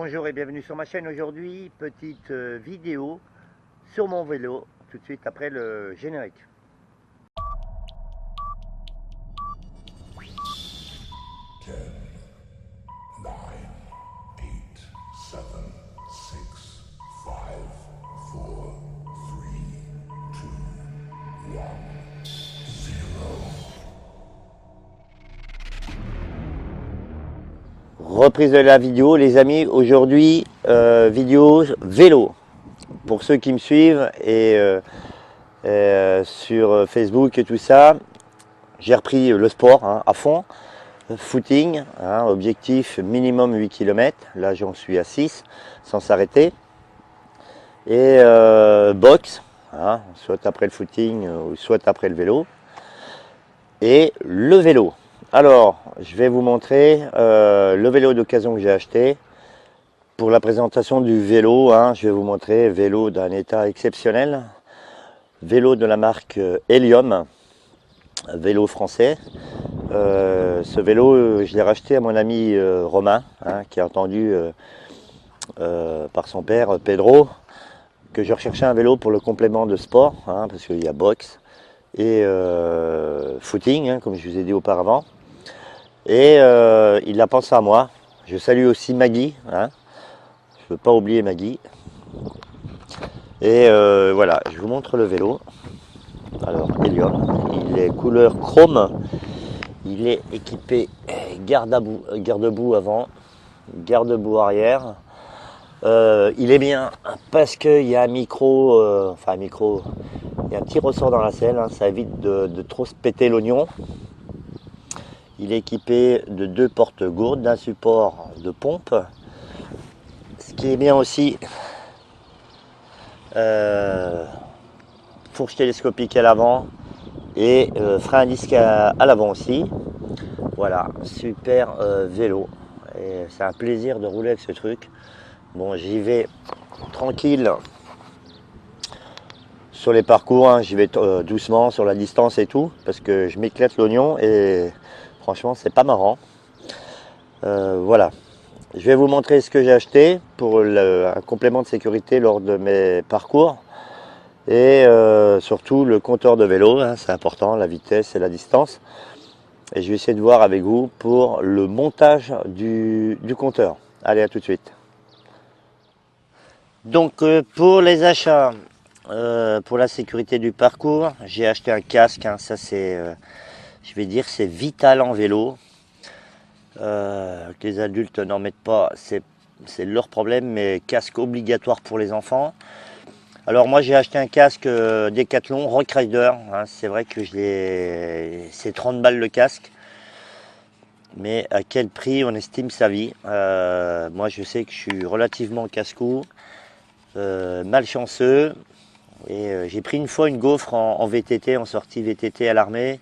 Bonjour et bienvenue sur ma chaîne. Aujourd'hui, petite vidéo sur mon vélo, tout de suite après le générique. Reprise de la vidéo, les amis. Aujourd'hui, vidéo vélo. Pour ceux qui me suivent et sur Facebook et tout ça, j'ai repris le sport à fond. Footing, objectif minimum 8 km. Là, j'en suis à 6 sans s'arrêter. Et boxe, soit après le footing, soit après le vélo. Et le vélo. Alors, je vais vous montrer le vélo d'occasion que j'ai acheté. Pour la présentation du vélo, je vais vous montrer vélo d'un état exceptionnel. Vélo de la marque Helium, vélo français. Ce vélo, je l'ai racheté à mon ami Romain, qui a entendu par son père Pedro que je recherchais un vélo pour le complément de sport, parce qu'il y a boxe et footing, comme je vous ai dit auparavant. Et il a pensé à moi. Je salue aussi Maggie, je ne veux pas oublier Maggie. Et voilà, je vous montre le vélo. Alors, Helium, il est couleur chrome. Il est équipé garde-boue avant, garde-boue arrière. Il est bien parce qu'il y a un micro, il y a un petit ressort dans la selle, ça évite de trop se péter l'oignon. Il est équipé de 2 porte-gourdes, d'un support de pompe. Ce qui est bien aussi, fourche télescopique à l'avant et frein à disque à l'avant aussi. Voilà, super vélo. Et c'est un plaisir de rouler avec ce truc. Bon, j'y vais tranquille sur les parcours, j'y vais doucement sur la distance et tout, parce que je m'éclate l'oignon et franchement, c'est pas marrant. Voilà. Je vais vous montrer ce que j'ai acheté pour un complément de sécurité lors de mes parcours. Et surtout le compteur de vélo, c'est important, la vitesse et la distance. Et je vais essayer de voir avec vous pour le montage du compteur. Allez, à tout de suite. Donc pour les achats, pour la sécurité du parcours, j'ai acheté un casque, ça c'est, je vais dire, c'est vital en vélo. Que les adultes n'en mettent pas, c'est leur problème, mais casque obligatoire pour les enfants. Alors moi j'ai acheté un casque Decathlon Rock Rider, c'est vrai que c'est 30 balles le casque, mais à quel prix on estime sa vie. Moi je sais que je suis relativement casse-cou, malchanceux, et j'ai pris une fois une gaufre en VTT, en sortie VTT à l'armée.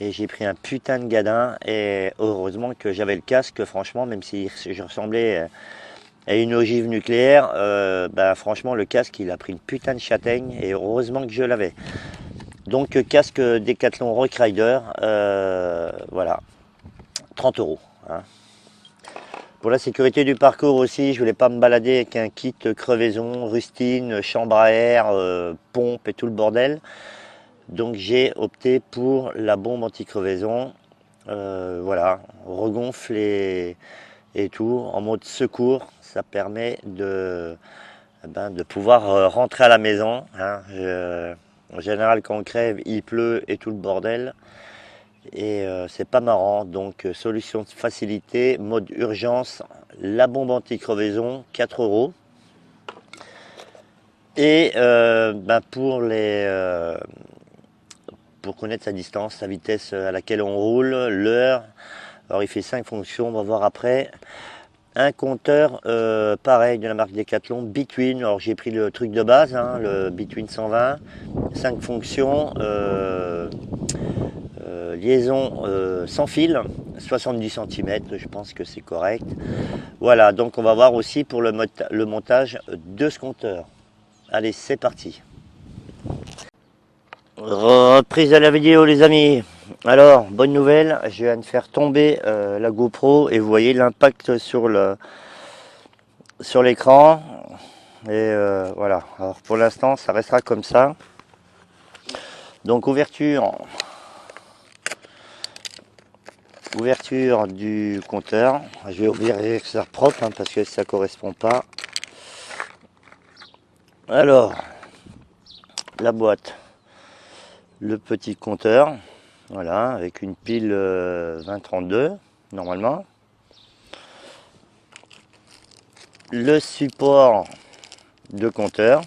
Et j'ai pris un putain de gadin, et heureusement que j'avais le casque, franchement, même si je ressemblais à une ogive nucléaire, franchement le casque il a pris une putain de châtaigne, et heureusement que je l'avais. Donc casque Decathlon Rock Rider, voilà, 30 €. Pour la sécurité du parcours aussi, je voulais pas me balader avec un kit crevaison, rustine, chambre à air, pompe et tout le bordel. Donc j'ai opté pour la bombe anti-crevaison, voilà, regonfle et tout, en mode secours. Ça permet de pouvoir rentrer à la maison. En général, quand on crève, il pleut et tout le bordel. Et c'est pas marrant. Donc solution de facilité, mode urgence, la bombe anti-crevaison, 4 €. Et pour connaître sa distance, sa vitesse à laquelle on roule, l'heure. Alors il fait 5 fonctions, on va voir après. Un compteur pareil de la marque Decathlon, Between. Alors j'ai pris le truc de base, le Between 120. 5 fonctions, liaison sans fil, 70 cm, je pense que c'est correct. Voilà, donc on va voir aussi pour le montage de ce compteur. Allez, c'est parti. Reprise de la vidéo les amis. Alors, bonne nouvelle, je viens de faire tomber la GoPro et vous voyez l'impact sur sur l'écran. Et voilà, alors pour l'instant ça restera comme ça. Donc ouverture du compteur. Je vais ouvrir ça propre hein, parce que ça correspond pas. Alors la boîte, le petit compteur, voilà, avec une pile 2032 normalement. Le support de compteur.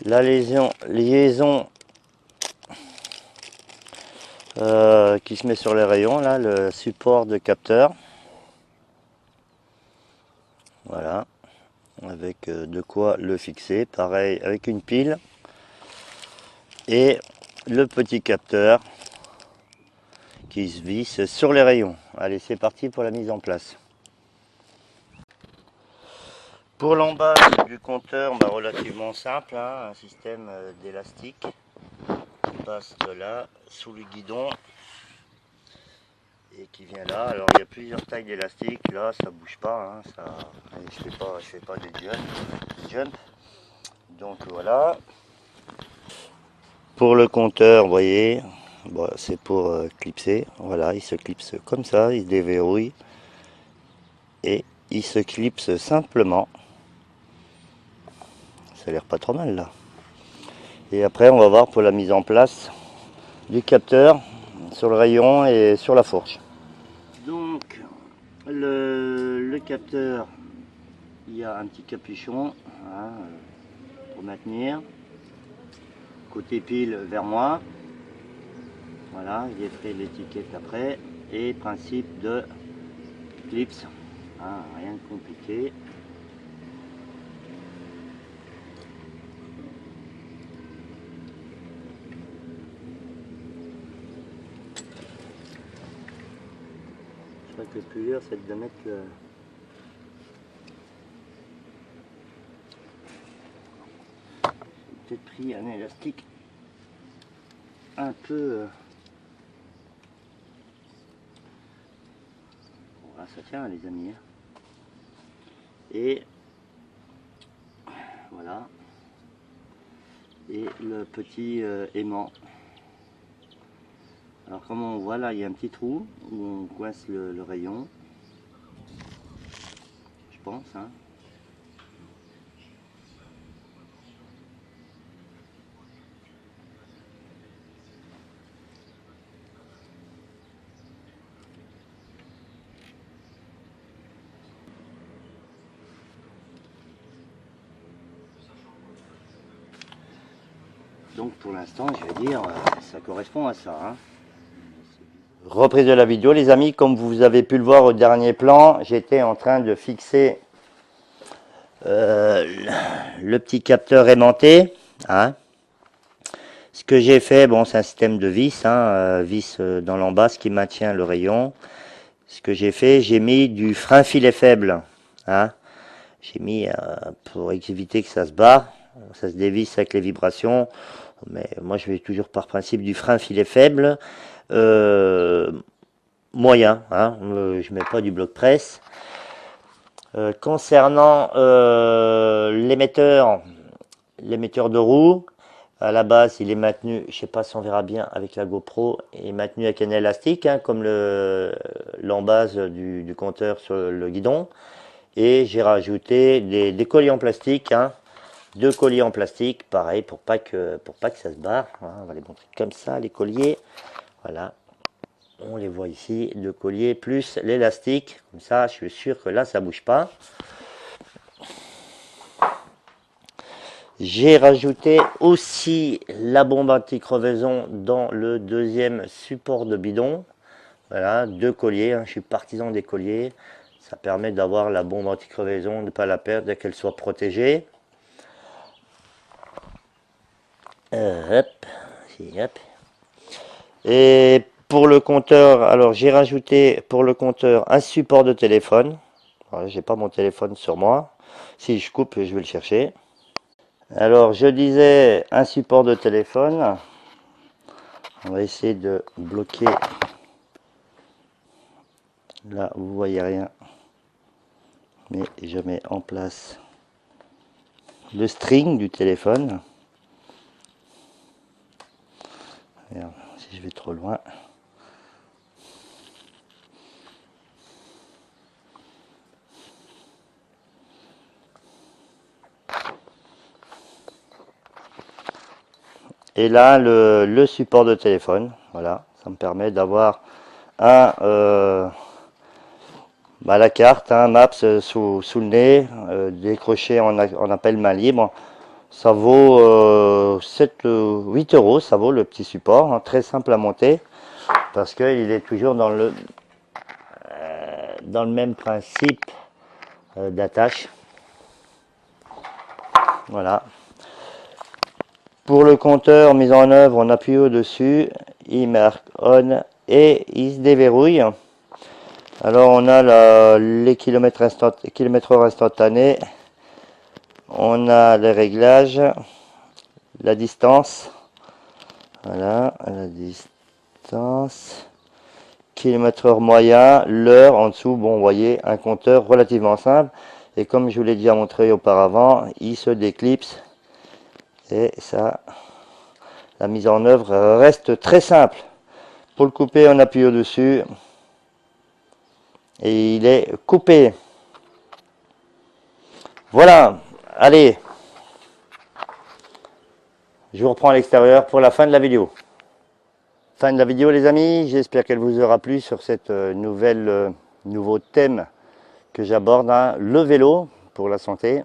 La liaison qui se met sur les rayons, là, le support de capteur. Voilà, avec de quoi le fixer. Pareil avec une pile. Et le petit capteur qui se visse sur les rayons. Allez, c'est parti pour la mise en place. Pour l'emballage du compteur, bah, relativement simple, hein, un système d'élastique qui passe de là sous le guidon et qui vient là. Alors il y a plusieurs tailles d'élastique, là ça bouge pas, hein, ça, je fais pas des jumps. Donc voilà. Pour le compteur, vous voyez, bon, c'est pour clipser. Voilà, il se clipse comme ça, il se déverrouille et il se clipse simplement. Ça a l'air pas trop mal là. Et après on va voir pour la mise en place du capteur sur le rayon et sur la fourche. Donc le capteur, il y a un petit capuchon hein, pour maintenir. Côté pile vers moi. Voilà, j'ai fait l'étiquette après. Et principe de clips. Hein, rien de compliqué. Je crois que le plus dur c'est de mettre le... J'ai peut-être pris un élastique un peu... Voilà, ça tient les amis. Et voilà. Et le petit aimant. Alors comme on voit là, il y a un petit trou où on coince le rayon. Je pense. Hein. Donc pour l'instant, je vais dire, ça correspond à ça. Hein. Reprise de la vidéo, les amis, comme vous avez pu le voir au dernier plan, j'étais en train de fixer le petit capteur aimanté. Hein. Ce que j'ai fait, bon, c'est un système de vis, hein, vis dans l'embasse qui maintient le rayon. Ce que j'ai fait, j'ai mis du frein filet faible. Hein. J'ai mis pour éviter que ça se barre, ça se dévisse avec les vibrations. Mais moi, je vais toujours par principe du frein filet faible. Moyen, hein, je mets pas du bloc presse. Concernant l'émetteur de roue, à la base il est maintenu, je sais pas si on verra bien avec la GoPro, il est maintenu avec un élastique, hein, comme l'embase du compteur sur le guidon. Et j'ai rajouté des colliers en plastique, hein, 2 colliers en plastique, pareil, pour pas que ça se barre. Hein, on va les montrer comme ça, les colliers. Voilà. On les voit ici, 2 colliers plus l'élastique. Comme ça, je suis sûr que là, ça bouge pas. J'ai rajouté aussi la bombe anti-crevaison dans le deuxième support de bidon. Voilà, 2 colliers. Hein, je suis partisan des colliers. Ça permet d'avoir la bombe anti-crevaison, de ne pas la perdre dès qu'elle soit protégée. Hop, hop. Et pour le compteur, alors j'ai rajouté pour le compteur un support de téléphone. Voilà, j'ai pas mon téléphone sur moi. Si je coupe, je vais le chercher. Alors, je disais un support de téléphone. On va essayer de bloquer. Là, vous voyez rien. Mais je mets en place le string du téléphone. Regarde, si je vais trop loin. Et là, le support de téléphone, voilà, ça me permet d'avoir la carte, Maps sous le nez, décroché en appel main libre. Ça vaut 8 euros, ça vaut le petit support, très simple à monter, parce qu'il est toujours dans le même principe d'attache. Voilà. Pour le compteur mis en œuvre, on appuie au-dessus, il marque on et il se déverrouille. Alors on a les kilomètres heure instantanés, on a les réglages, la distance, voilà, la distance, kilomètre heure moyen, l'heure en dessous, bon vous voyez, un compteur relativement simple, et comme je vous l'ai déjà montré auparavant, il se déclipse. Et ça, la mise en œuvre reste très simple. Pour le couper, on appuie au-dessus. Et il est coupé. Voilà. Allez. Je vous reprends à l'extérieur pour la fin de la vidéo. Fin de la vidéo les amis. J'espère qu'elle vous aura plu sur cette nouveau thème que j'aborde. Le vélo pour la santé.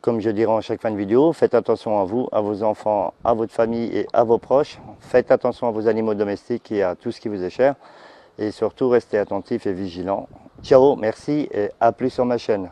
Comme je dirai en chaque fin de vidéo, faites attention à vous, à vos enfants, à votre famille et à vos proches. Faites attention à vos animaux domestiques et à tout ce qui vous est cher. Et surtout, restez attentifs et vigilants. Ciao, merci et à plus sur ma chaîne.